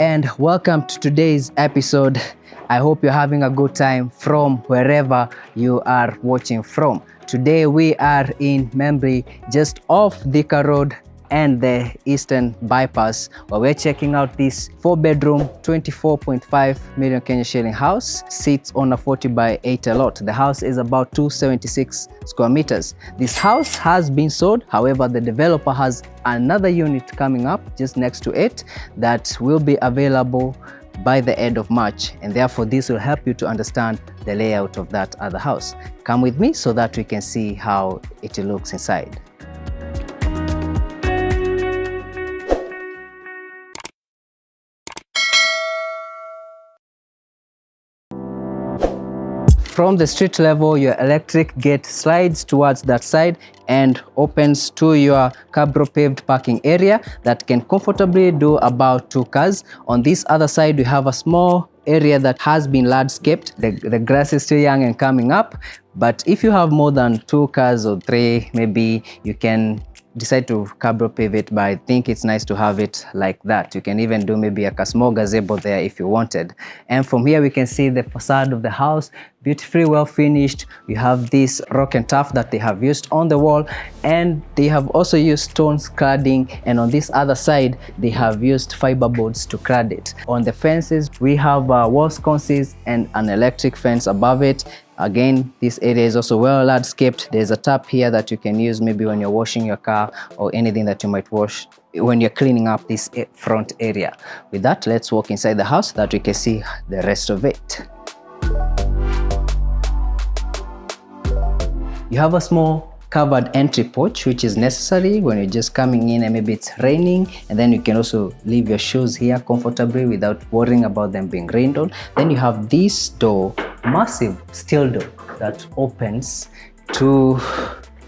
and welcome to today's episode. I hope you're having a good time from wherever you are watching from. Today we are in Membley, just off Thika Road and the Eastern Bypass, where we're checking out this 4-bedroom, 24.5 million Kenya shilling house. Sits on a 40 by 80 lot. The house is about 276 square meters. This house has been sold. However, the developer has another unit coming up just next to it that will be available by the end of March, and therefore this will help you to understand the layout of that other house. Come with me so that we can see how it looks inside. From the street level, your electric gate slides towards that side and opens to your cabro paved parking area that can comfortably do about 2 cars. On this other side, we have a small area that has been landscaped. The grass is still young and coming up, but if you have more than 2 cars or 3, maybe you can decide to cabro pave it, but I think it's nice to have it like that. You can even do maybe a small gazebo there if you wanted. And from here we can see the facade of the house, beautifully well finished. We have this rock and tuff that they have used on the wall, and they have also used stone cladding, and on this other side they have used fiber boards to clad it. On the fences we have wall sconces and an electric fence above it. Again, this area is also well landscaped. There's a tap here that you can use maybe when you're washing your car or anything that you might wash when you're cleaning up this front area. With that, let's walk inside the house so that we can see the rest of it. You have a small covered entry porch, which is necessary when you're just coming in and maybe it's raining, and then you can also leave your shoes here comfortably without worrying about them being rained on. Then you have this door, massive steel door that opens to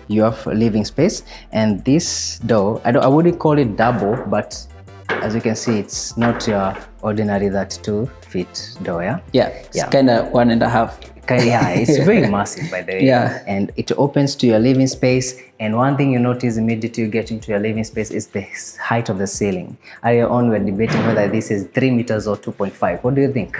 your living space, and this door, I wouldn't call it double, but as you can see, it's not your ordinary 32-feet door. It's kind of 1.5. Yeah, it's very massive, by the way. Yeah. And it opens to your living space. And one thing you notice immediately you get into your living space is the height of the ceiling. Earlier on, we're debating whether this is 3 meters or 2.5. What do you think?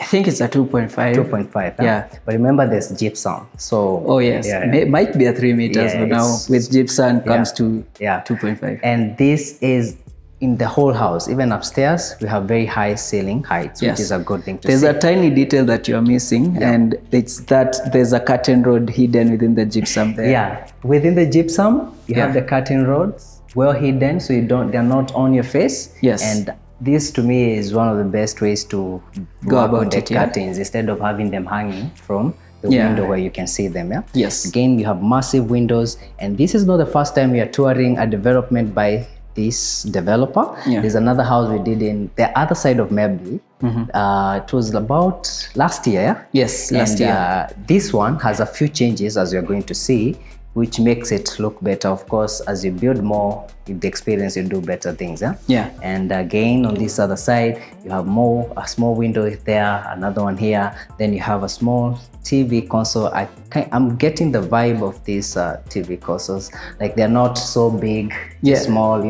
I think it's a 2.5. 2.5. Huh? Yeah. But remember, there's gypsum. So. Oh yes. Might be a 3 meters, but now with gypsum comes to 2.5. And this is in the whole house. Even upstairs, we have very high ceiling heights, which is a good thing to see. There's a tiny detail that you're missing, and it's that there's a curtain rod hidden within the gypsum there. Yeah, within the gypsum, you have the curtain rods well hidden, so they're not on your face. Yes. And this to me is one of the best ways to go about the curtains instead of having them hanging from the window where you can see them. Yes. Again, you have massive windows, and this is not the first time we are touring a development by this developer. There's another house we did in the other side of Membley. It was about last year. Yes, last year. This one has a few changes, as you're going to see, which makes it look better. Of course, as you build more, with the experience, you do better things. And again, on this other side, you have a small window there, another one here. Then you have a small TV console. I'm getting the vibe of these TV consoles. Like, they're not so big, small,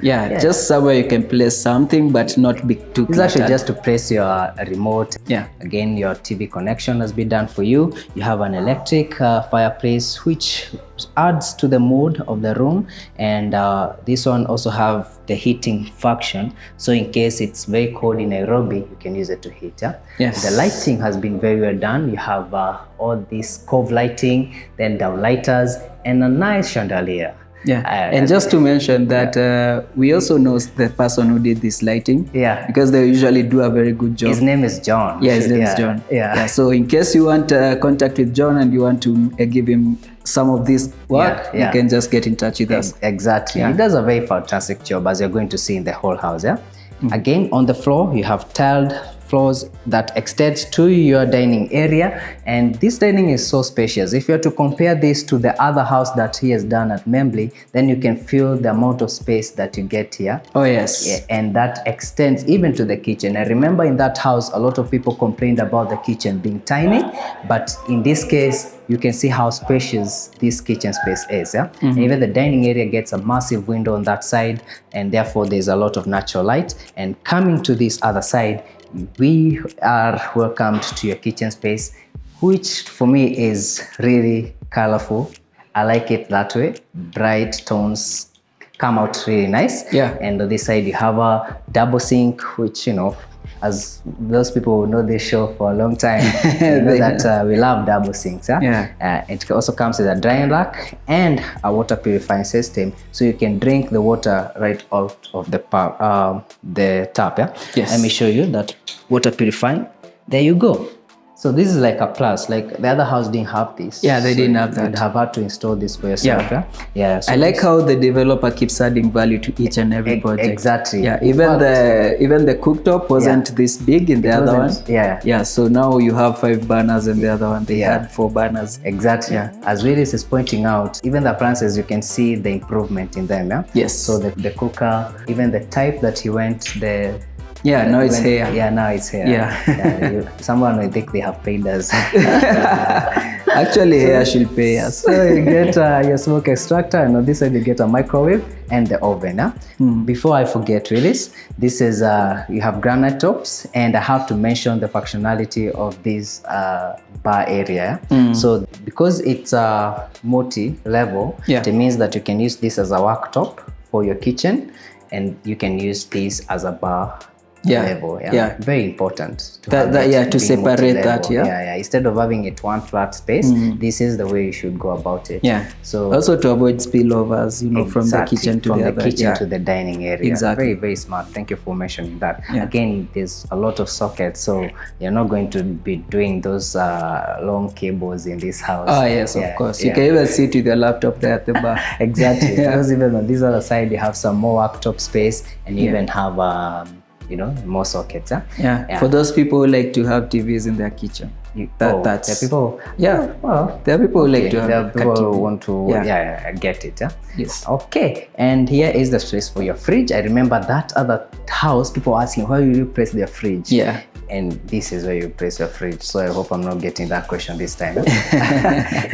just somewhere you can place something, but not big too cluttered. It's actually just to place your remote. Again, your TV connection has been done for you. You have an electric fireplace, which adds to the mood of the room. And this one also have the heating function. So in case it's very cold in Nairobi, you can use it to heat. Yes. The lighting has been very well done. You have all this cove lighting, then downlighters, and a nice chandelier. And just to mention that we also know the person who did this lighting. Because they usually do a very good job. His name is John. His name is John. So in case you want contact with John and you want to give him some of this work, you can just get in touch with us. Exactly. He does a very fantastic job, as you're going to see in the whole house. Again, on the floor, you have tiled floors that extends to your dining area, and this dining is so spacious. If you are to compare this to the other house that he has done at Membley, then you can feel the amount of space that you get here. Oh yes. Yeah, and that extends even to the kitchen. I remember in that house a lot of people complained about the kitchen being tiny, but in this case you can see how spacious this kitchen space is. Yeah? And even the dining area gets a massive window on that side, and therefore there's a lot of natural light. And coming to this other side, we are welcomed to your kitchen space, which for me is really colorful. I like it that way. Bright tones come out really nice. Yeah. And on this side you have a double sink, which, you know, as those people who know this show for a long time, you know that we love double sinks. Yeah? It also comes with a drying rack and a water purifying system, so you can drink the water right out of the tap. Yeah? Yes. Let me show you that water purifying. There you go. So this is like a plus. Like the other house didn't have this. Yeah, they didn't have that. You'd have had to install this for yourself. Yeah. So I like how the developer keeps adding value to each and every project. Exactly. Yeah. Even the cooktop wasn't this big in the other one. Yeah. So now you have 5 burners, and the other one they had 4 burners. Exactly. Yeah. As Willis is pointing out, even the appliances, you can see the improvement in them. Yeah. Yes. So the cooker, even the type that he went, now it's here. Yeah, now it's here. Yeah. Someone, I think they have paid us. Actually, here should pay us. So you get your smoke extractor, and on this side you get a microwave and the oven. Before I forget, Willis, this is you have granite tops, and I have to mention the functionality of this bar area. So because it's multi-level, it means that you can use this as a worktop for your kitchen, and you can use this as a bar level. Very important to separate that. Instead of having it one flat space, this is the way you should go about it. So also to avoid spillovers, from the kitchen to the kitchen to the dining area. Exactly. Very, very smart. Thank you for mentioning that. Again, there's a lot of sockets, so you're not going to be doing those long cables in this house. Oh yes, of course. You can even sit with your laptop there at the bar. Exactly. Because even on this other side you have some more worktop space, and you even have more sockets. For those people who like to have TVs in their kitchen. There are people. There are people who like to have. There are people who want to. I get it. Yes. Okay. And here is the space for your fridge. I remember that other house, people asking, where will you place their fridge? Yeah. And this is where you place your fridge. So I hope I'm not getting that question this time.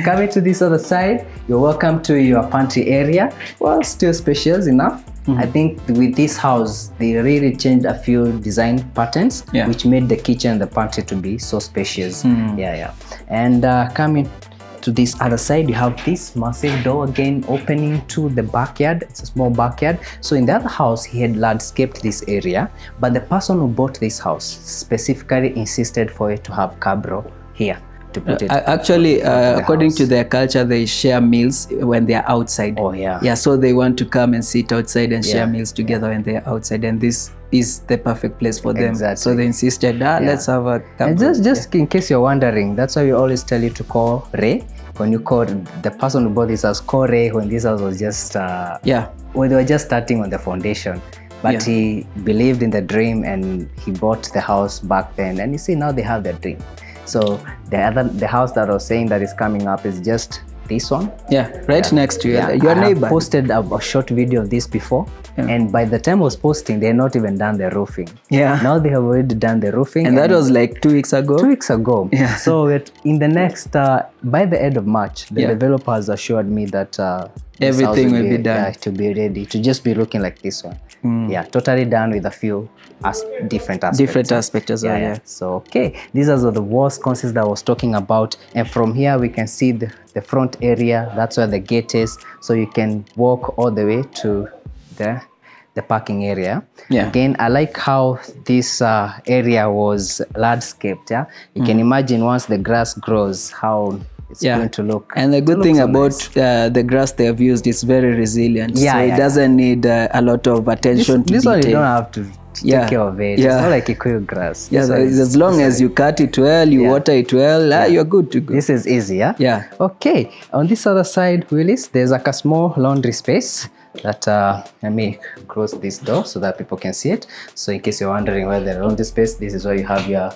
Coming to this other side, you're welcome to your pantry area. Well, still spacious enough. I think with this house, they really changed a few design patterns, which made the kitchen and the pantry to be so spacious. And coming to this other side, you have this massive door again opening to the backyard. It's a small backyard. So in the other house, he had landscaped this area, but the person who bought this house specifically insisted for it to have cabro here. To put it according to their culture, they share meals when they're outside. So they want to come and sit outside and share meals together when they're outside, and this is the perfect place for them. So they insisted, let's have a and just in case you're wondering, that's why we always tell you to call Ray. When you call the person who bought this house, call Ray when this house was just when they were just starting on the foundation. But he believed in the dream, and he bought the house back then, and you see now they have their dream. So the house that I was saying that is coming up is just this one. Next to you. Your neighbor. I posted a short video of this before, and by the time I was posting, they had not even done the roofing. Now they have already done the roofing, and that was like 2 weeks ago. 2 weeks ago. So in the next by the end of March, the developer has assured me that everything will be done to be ready to just be looking like this one. Totally done with a few different aspects as well. So these are the walls concepts that I was talking about, and from here we can see the front area. That's where the gate is, so you can walk all the way to the parking area. Again, I like how this area was landscaped. You can imagine once the grass grows how it's going to look. And the good thing about the grass they have used is very resilient. So it doesn't need a lot of attention to detail. This one you don't have to take care of it. It's not like Kikuyu grass. As long as you cut it well, you water it well, you're good to go. This is easy. Okay. On this other side, Willis, there's like a small laundry space that let me close this door so that people can see it. So in case you're wondering where the laundry space, this is where you have your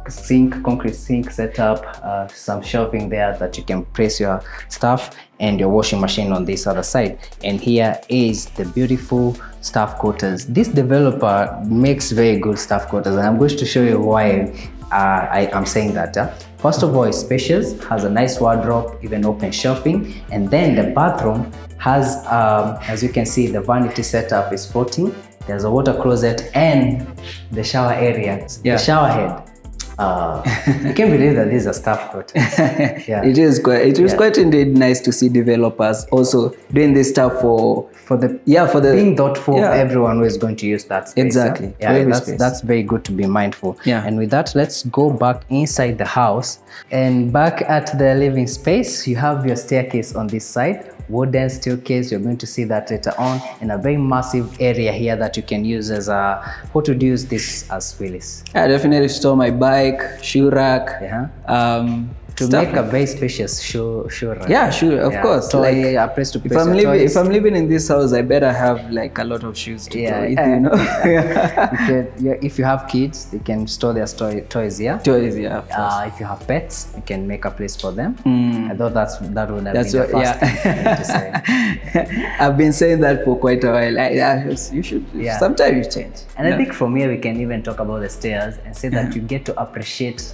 sink, concrete sink set up, some shelving there that you can place your stuff, and your washing machine on this other side. And here is the beautiful staff quarters. This developer makes very good staff quarters, and I'm going to show you why I am saying that. First of all, it's spacious, has a nice wardrobe, even open shelving, and then the bathroom has, as you can see, the vanity setup is floating. There's a water closet and the shower area, the shower head. You can't believe that these are staff quarters. Yeah. It is quite indeed nice to see developers also doing this stuff for being thoughtful of everyone who is going to use that space. Exactly. Yeah, that's very good to be mindful. Yeah. And with that, let's go back inside the house. And back at the living space, you have your staircase on this side. Wooden staircase, you're going to see that later on, in a very massive area here that you can use as what would you use this as, Willis? I definitely store my bike, shoe rack, to make a very spacious shoe rack. Yeah, sure, of course. Toy, a place to place if I'm living in this house, I better have like a lot of shoes to throw it, you know. If you have kids, they can store their toys here. Toys, yeah. Of course. If you have pets, you can make a place for them. I thought that would have been the first thing to say. I've been saying that for quite a while. You should. Sometimes you change. And I think from here we can even talk about the stairs and say that you get to appreciate.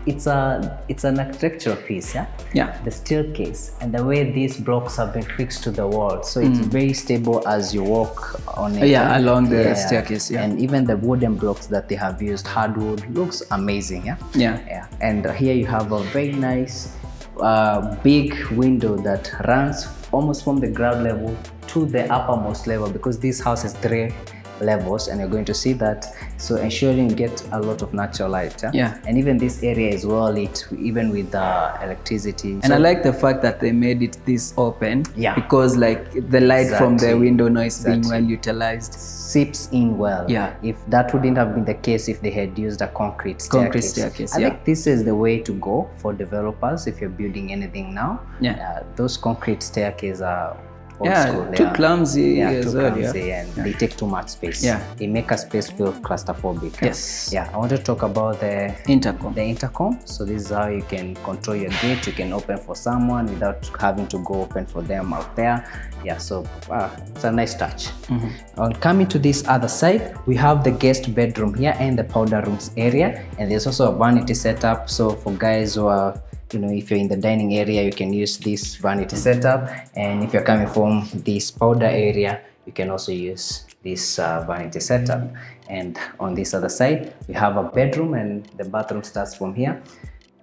It's an architectural piece, the staircase, and the way these blocks have been fixed to the wall, so it's very stable as you walk on it. Along the staircase. And even the wooden blocks that they have used, hardwood, looks amazing. And here you have a very nice big window that runs almost from the ground level to the uppermost level, because this house is 3 levels, and you're going to see that, so ensuring you get a lot of natural light. And even this area is well lit, even with electricity. And I like the fact that they made it this open, because like the light from the window noise being well utilized, seeps in well. If that wouldn't have been the case if they had used a concrete staircase. I think this is the way to go for developers if you're building anything now. Those concrete staircases are too clumsy and they take too much space. They make a space feel claustrophobic. I want to talk about the intercom. So this is how you can control your gate. You can open for someone without having to go open for them out there. So it's a nice touch. On coming to this other side, we have the guest bedroom here and the powder rooms area, and there's also a vanity setup. So for guys who are, if you're in the dining area, you can use this vanity setup, and if you're coming from this powder area, you can also use this vanity setup. And on this other side, we have a bedroom, and the bathroom starts from here.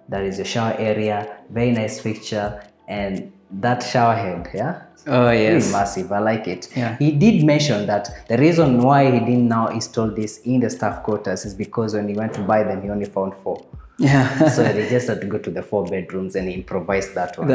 That is the shower area, very nice fixture, and that shower head, really massive. I like it. He did mention that the reason why he didn't now install this in the staff quarters is because when he went to buy them, he only found 4. So they just had to go to the 4 bedrooms and improvise that one.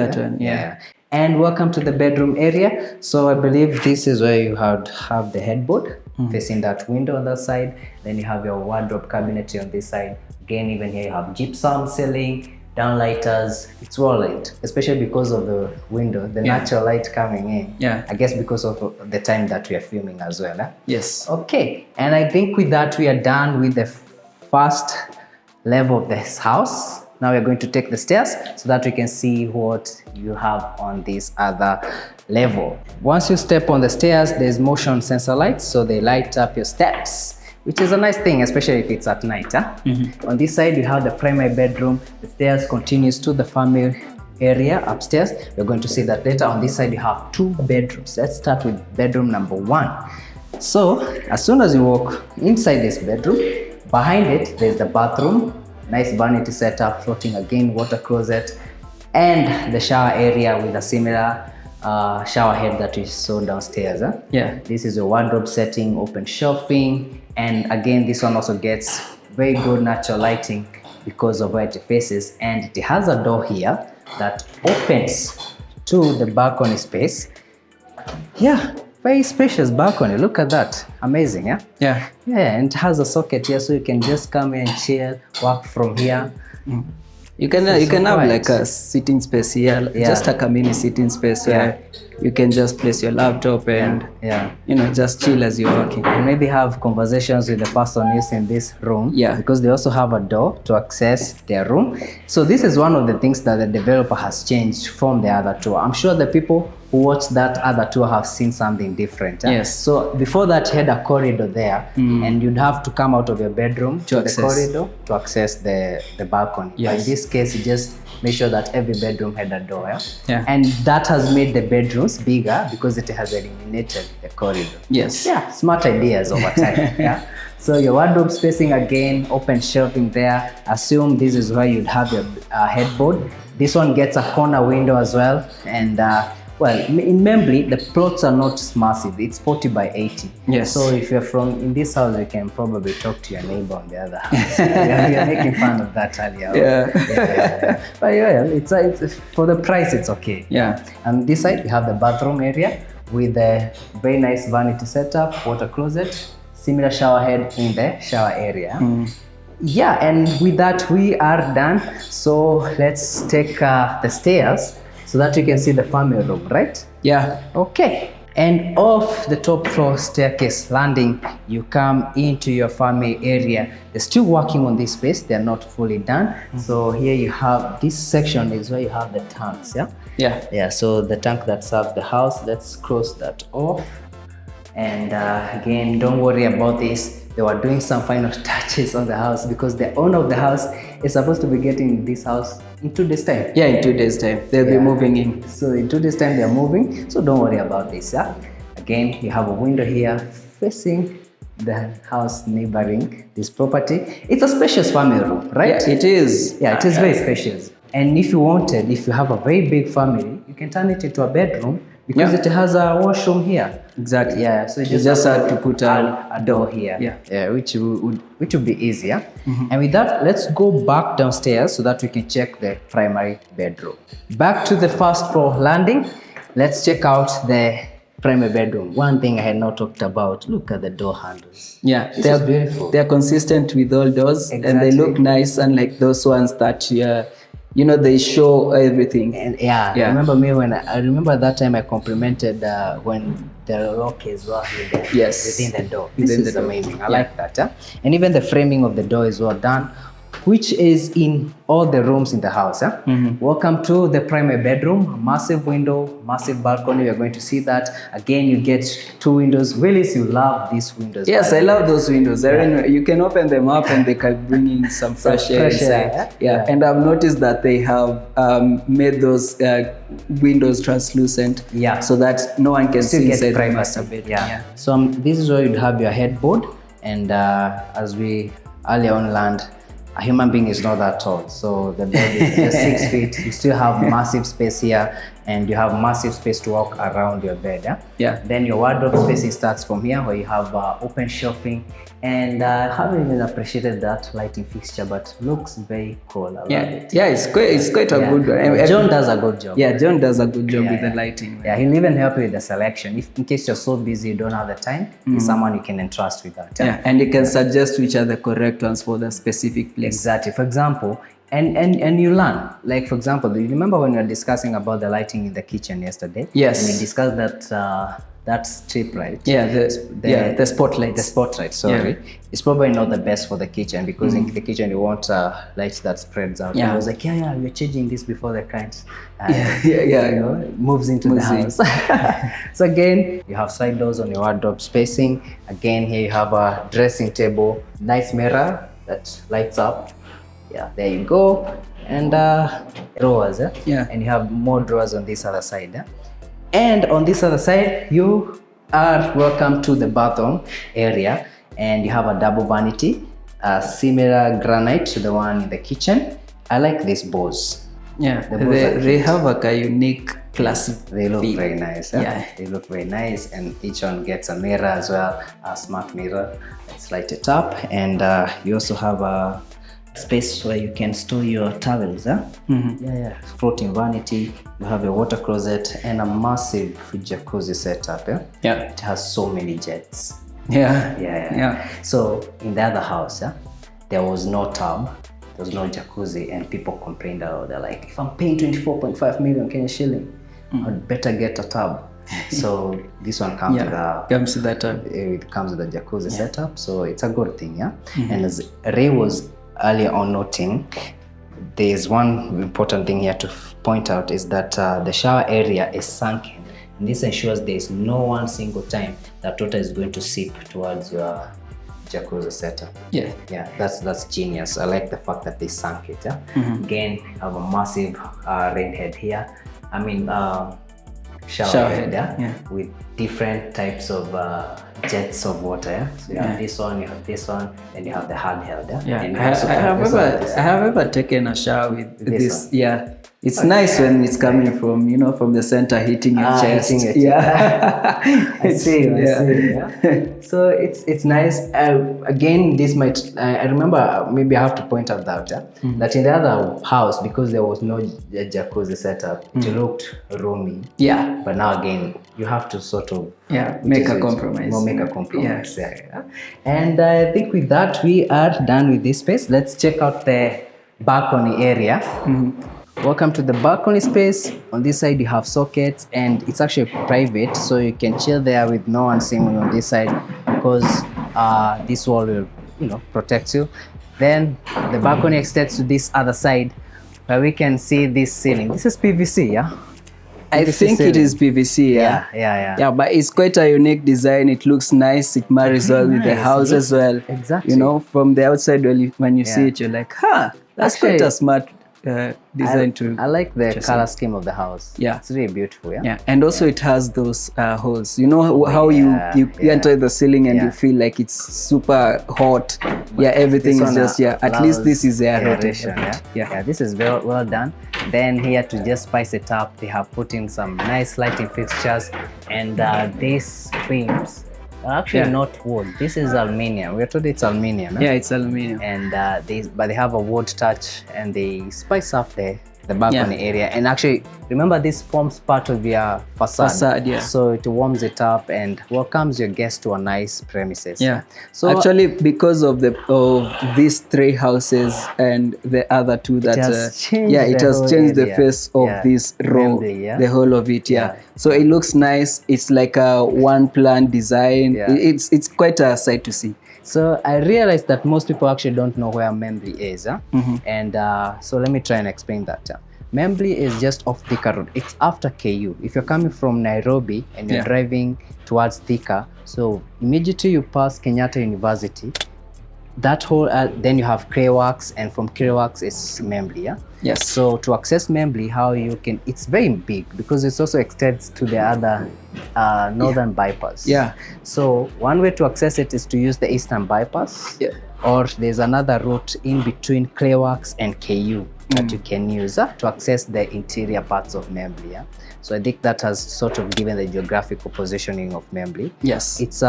And welcome to the bedroom area. So I believe this is where you have the headboard facing that window on that side. Then you have your wardrobe cabinet on this side. Again, even here you have gypsum ceiling, downlighters. It's well lit, especially because of the window, the natural light coming in. I guess because of the time that we are filming as well. Yes. Okay, and I think with that we are done with the first level of this house. Now we're going to take the stairs so that we can see what you have on this other level. Once you step on the stairs, there's motion sensor lights, so they light up your steps, which is a nice thing, especially if it's at night. On this side, you have the primary bedroom. The stairs continues to the family area upstairs. We're going to see that later. On this side, you have 2 bedrooms. Let's start with bedroom number 1. So as soon as you walk inside this bedroom, behind it, there's the bathroom, nice vanity setup, floating again, water closet, and the shower area with a similar shower head that we saw downstairs. This is a wardrobe setting, open shelving, and again, this one also gets very good natural lighting because of where it faces, and it has a door here that opens to the balcony space. Very spacious balcony. Look at that. Amazing, and it has a socket here, so you can just come and chill, work from here. You can have like a sitting space here, just like a mini sitting space where you can just place your laptop and you know, just chill as you're working. And maybe have conversations with the person using this room. Yeah. Because they also have a door to access their room. So this is one of the things that the developer has changed from the other tour. I'm sure the people who watched that other tour have seen something different. Yes. So before that, you had a corridor there, and you'd have to come out of your bedroom to the corridor to access the balcony. Yes. But in this case, you just make sure that every bedroom had a door. Yeah. And that has made the bedrooms bigger because it has eliminated the corridor. Yes. Yeah, smart ideas over time. Yeah. So your wardrobe spacing, again, open shelving there. Assume this is where you'd have your headboard. This one gets a corner window as well. And well, in Membley, the plots are not massive. It's 40 by 80. Yes. So if you're in this house, you can probably talk to your neighbor on the other house. You're making fun of that earlier. Yeah. But yeah, it's for the price, it's okay. Yeah. And this side, we have the bathroom area with a very nice vanity setup, water closet, similar shower head in the shower area. Yeah, and with that, we are done. So let's take the stairs so that you can see the family room, right? Yeah. Okay. And off the top floor staircase landing, you come into your family area. They're still working on this space. They're not fully done. So here you have, this section is where you have the tanks, yeah? Yeah, so the tank that serves the house, let's close that off. And again, don't worry about this. They were doing some final touches on the house because the owner of the house is supposed to be getting this house in 2 days' time. Yeah, in 2 days' time. They'll be moving in. So in 2 days' time, they're moving. So don't worry about this. Yeah? Again, you have a window here facing the house neighboring this property. It's a spacious family room, right? Yeah, it is. Yeah, it is very spacious. And if you wanted, if you have a very big family, you can turn it into a bedroom because it has a washroom here. Exactly. Yeah, so you just have to put a door here. Yeah, which would be easier. And with that, let's go back downstairs so that we can check the primary bedroom. Back to the first floor landing. Let's check out the primary bedroom. One thing I had not talked about, look at the door handles. Yeah, they're beautiful. They're consistent with all doors. Exactly. And they look nice, unlike those ones that you know, they show everything. And I remember that time I complimented when the lock is well hidden within the door. This is amazing. I like that. And even the framing of the door is well done, which is in all the rooms in the house. Welcome to the primary bedroom. Massive window, massive balcony. You're going to see that. Again, you get 2 windows. Willis, you love these windows. Yes, I love those windows. You can open them up and they can bring in some fresh air inside. And I've noticed that they have made those windows translucent so that no one can see inside the master bedroom. So this is where you'd have your headboard. And as we earlier on learned, a human being is not that tall, so the bed is just 6 feet. You still have massive space here, and you have massive space to walk around your bed. Then your wardrobe spacing starts from here, where you have open shelving. And I haven't even appreciated that lighting fixture, but looks very cool. I love it. Yeah, it's quite a good one. John does a good job. Yeah, John does a good job with the lighting. Yeah, he'll even help you with the selection. If in case you're so busy, you don't have the time, there's someone you can entrust with that. And you can suggest which are the correct ones for the specific place. Exactly. For example, and you learn. Like, for example, do you remember when we were discussing about the lighting in the kitchen yesterday? Yes. And we discussed that strip light. Yeah, the spotlight. The spotlight, sorry. It's probably not the best for the kitchen because in the kitchen you want light that spreads out. And I was like, we're changing this before the current moves into the house. So again, you have side doors on your wardrobe spacing. Again, here you have a dressing table, nice mirror that lights up. Yeah, there you go. And drawers. And you have more drawers on this other side. And on this other side, you are welcome to the bathroom area, and you have a double vanity, similar granite to the one in the kitchen. I like these bows. Yeah, they have like a unique classic. They look very nice. They look very nice, and each one gets a mirror as well, a smart mirror. Let's light it up, and you also have a space where you can store your towels. Floating vanity. You have a water closet and a massive jacuzzi setup. It has so many jets. So in the other house, there was no tub, there was no jacuzzi, and people complained. They're like, if I'm paying 24.5 million Kenyan shilling, I'd better get a tub. So this one comes with it comes with a jacuzzi setup, so it's a good thing, And as Ray was earlier on noting, there's one important thing here to point out is that the shower area is sunken, and this ensures there's no one single time that water is going to seep towards your jacuzzi setup. That's genius. I like the fact that they sunk it. Again, have a massive rain head here. I mean shower head with different types of jets of water. So you have this one, you have this one, and you have the handheld. And I have ever taken a shower with this. It's nice when it's coming from, from the center, hitting your chest. I see. So it's nice. Again, this might, I remember, maybe I have to point out that that in the other house, because there was no jacuzzi setup, it looked roomy. But now again, you have to sort of make a compromise. And I think with that, we are done with this space. Let's check out the balcony area. Welcome to the balcony space. On this side you have sockets, and it's actually private, so you can chill there with no one seeing you on this side, because this wall will protect you. Then the balcony extends to this other side, where we can see this ceiling. This is PVC, I think it is PVC, yeah, but it's quite a unique design. It looks nice. It marries well with the house as well. Exactly. From the outside, when you see it, you're like, that's actually quite a smart design too. I like the color scheme of the house. It's really beautiful. And also it has those holes. How you enter the ceiling and you feel like it's super hot. Everything is just at least this is aeration. This is well done. Then here, to just spice it up, they have put in some nice lighting fixtures, and these frames are actually not wood. This is aluminium. We're told it's aluminium. It's aluminium. And they have a wood touch, and they spice up the balcony area. And actually, remember, this forms part of your facade. So it warms it up and welcomes your guests to a nice premises. So actually, because of these three houses and the other two, that it has changed the face of this row, the whole of it. So it looks nice. It's like a one plan design. It's quite a sight to see. So I realized that most people actually don't know where Membley is. And so let me try and explain that. Membley is just off Thika Road. It's after KU. If you're coming from Nairobi and you're driving towards Thika, so immediately you pass Kenyatta University, that whole, then you have Clayworks, and from Clayworks is Membley. So to access Membley, how you can, it's very big because it also extends to the other northern bypass. So one way to access it is to use the eastern bypass, or there's another route in between Clayworks and KU that you can use to access the interior parts of Membley. So I think that has sort of given the geographical positioning of Membley. It's it's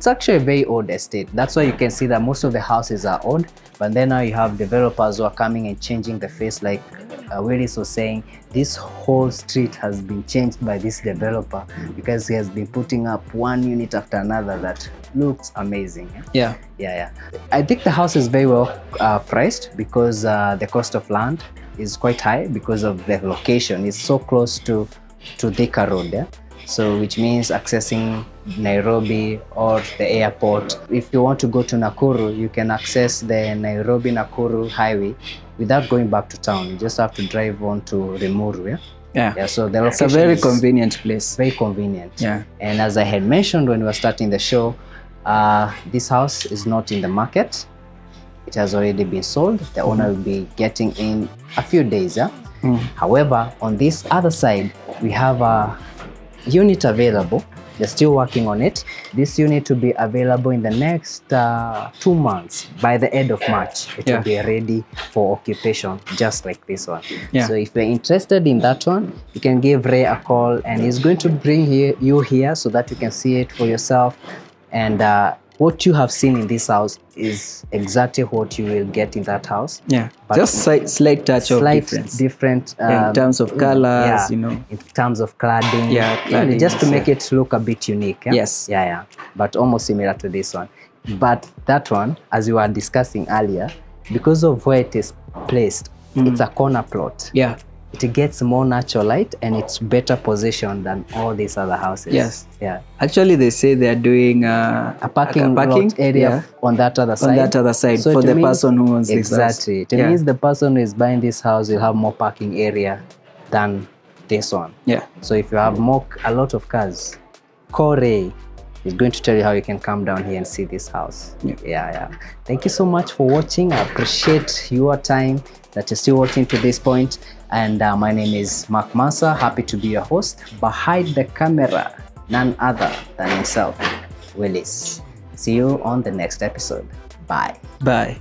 actually a very old estate. That's why you can see that most of the houses are old, but then now you have developers who are coming and changing the face. Like Willis was saying, this whole street has been changed by this developer because he has been putting up one unit after another that looks amazing. I think the house is very well priced because the cost of land is quite high because of the location. It's so close to Thika Road, so which means accessing Nairobi or the airport. If you want to go to Nakuru, you can access the Nairobi-Nakuru highway without going back to town. You just have to drive on to Rimuru. So the location, it's a very convenient place. Very convenient. And as I had mentioned when we were starting the show, this house is not in the market. It has already been sold. The owner will be getting in a few days. However, on this other side, we have a unit available. They're still working on it. This unit will be available in the next 2 months. By the end of March, it will be ready for occupation, just like this one. So if you're interested in that one, you can give Ray a call, and he's going to bring you here so that you can see it for yourself. And what you have seen in this house is exactly what you will get in that house. But just slight touch of different in terms of colors, in terms of cladding, just to make it look a bit unique. But almost similar to this one. But that one, as we were discussing earlier, because of where it is placed, it's a corner plot. it gets more natural light and it's better positioned than all these other houses. Yes. Yeah. Actually, they say they are doing a parking lot area on that other side. On that other side, so for the person who owns this house. Exactly. It means the person who is buying this house will have more parking area than this one. Yeah. So if you have a lot of cars, Corey is going to tell you how you can come down here and see this house. Yeah. Thank you so much for watching. I appreciate your time that you're still watching to this point. And my name is Mak Mansa. Happy to be your host. Behind the camera, none other than himself, Willis. See you on the next episode. Bye. Bye.